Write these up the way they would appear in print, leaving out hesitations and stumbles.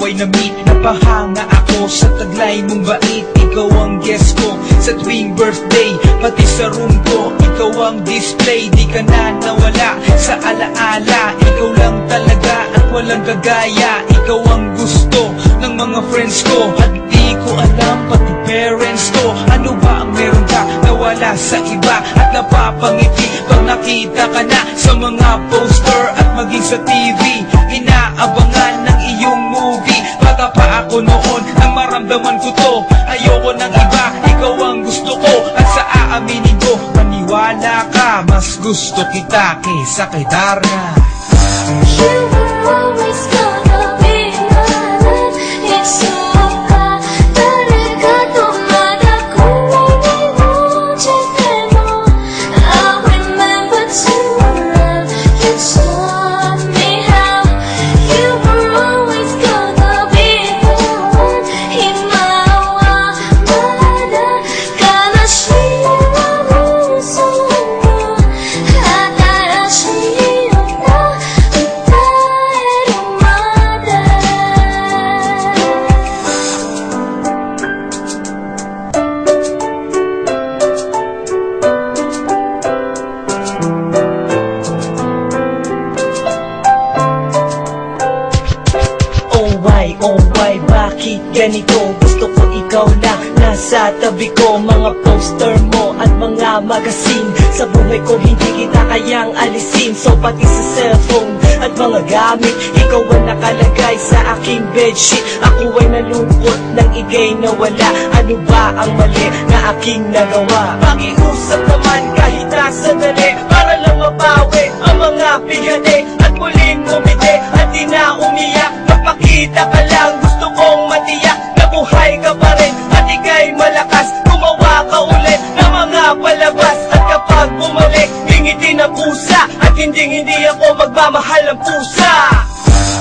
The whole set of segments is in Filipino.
ay na-meet. Napahanga ako sa taglay mong bait. Ikaw ang guest ko sa tuwing birthday, pati sa room ko. Ikaw ang display, di ka na nawala sa alaala. Ikaw lang talaga at walang kagaya. Ikaw ang gusto ng mga friends ko, at di ko alam pati parents ko. Ano ba ang meron ka na wala sa iba, at napapangiti pag nakita ka na sa mga poster at maging sa TV. Inaabangan ng iyong movie. Bata pa ako noon nang maramdaman ko to. Ayoko ng iba, ikaw ang gusto ko. At sa aaminin ko, maniwala ka, mas gusto kita kaysa kay Darna. You were always gonna be my love. It's so hard. 나를 가둬마다 고민이 오질 때도 I remember to love. You taught me how. You were always gonna be the one. 희망마다 가나시라고 소문 하나라시였나. Oh why, bakit ganito? Gusto ko ikaw lang nasa tabi ko. Mga poster mo at mga magazine, sa buhay ko hindi kita kayang alisin. So pati sa cellphone at mga gamit, ikaw ang nakalagay sa aking bedsheet. Ako ay nalungkot nang ika'y nawala. Ano ba ang mali na aking nagawa? Pakiusap naman kahit nasa dali, para lang mabawi ang mga bigati at muling umiti at di na umiyak. Napakita ka lang, gusto kong matiyak na buhay ka pa rin at ika'y malakas. Gumawa ka ulit ng mga palabas, at kapag bumalik, ngingiti na pusa, at hindi ako magmamahal ng pusa.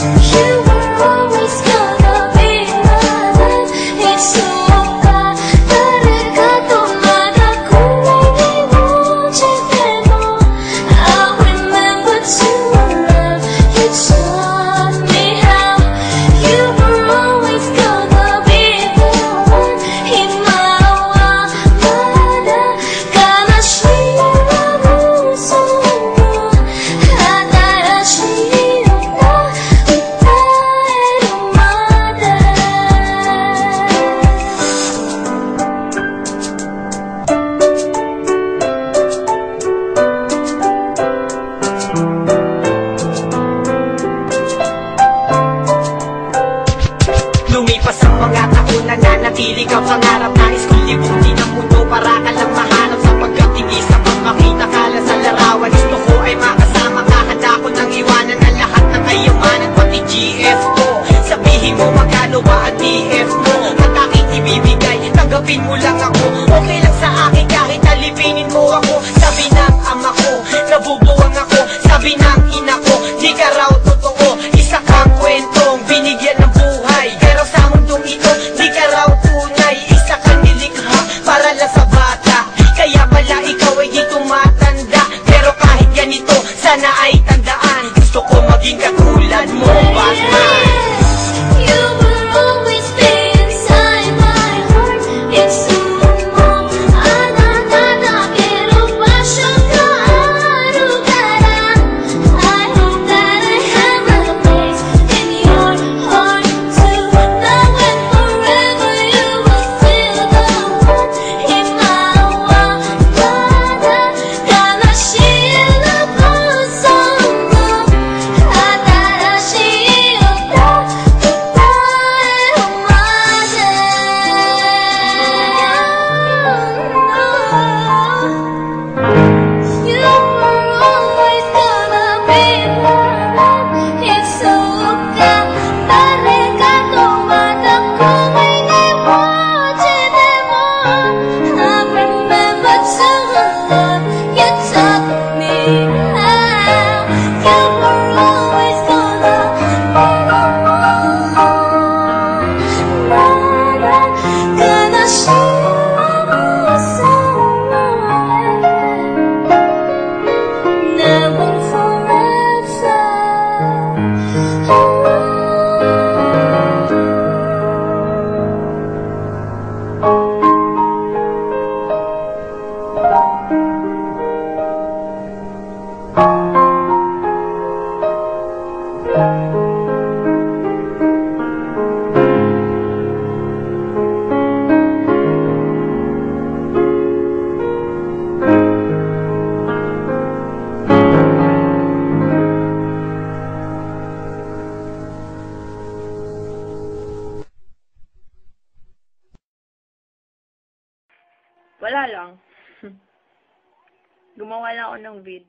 You were always gonna be my love. It's so hard. 나를 가둬마다 고민이 오질 때도 I remember to love. You taught me how. You were always gonna be the one. 희망마다 가나시라고 소문 하나라시였나. Lumipas ang mga taon, nananatili ka pangarap. Nais kong libutin ang mundo para ka lang mahanap. Sapagkat hindi sapat makita ka lang sa larawan. Gusto ko ay makasama ka, handa ko nang iwanan ang lahat ng kayamanan, pati GF ko. Sabihin mo magkano ba ang TF mo, at aking ibibigay, tanggapin mo lang ako. Okay lang sa akin kahit alipinin mo ako. Sabi ng ama ko, nabubuwang ako. Sabi ng ina ko, di ka raw totoo. Isa kang kwentong binigyan ng buhay, pero sa mundong ito, di ka raw tunay. Isa kang nilikha para lang sa bata, kaya pala ikaw ay di tumatanda. Pero kahit ganito, sana ay tandaan, gusto ko maging katulad mo, Batman. You will always be inside my heart. It's so long. pero pa siyang kaarugara. I hope that I Wala lang. Gumawa lang ako ng vid.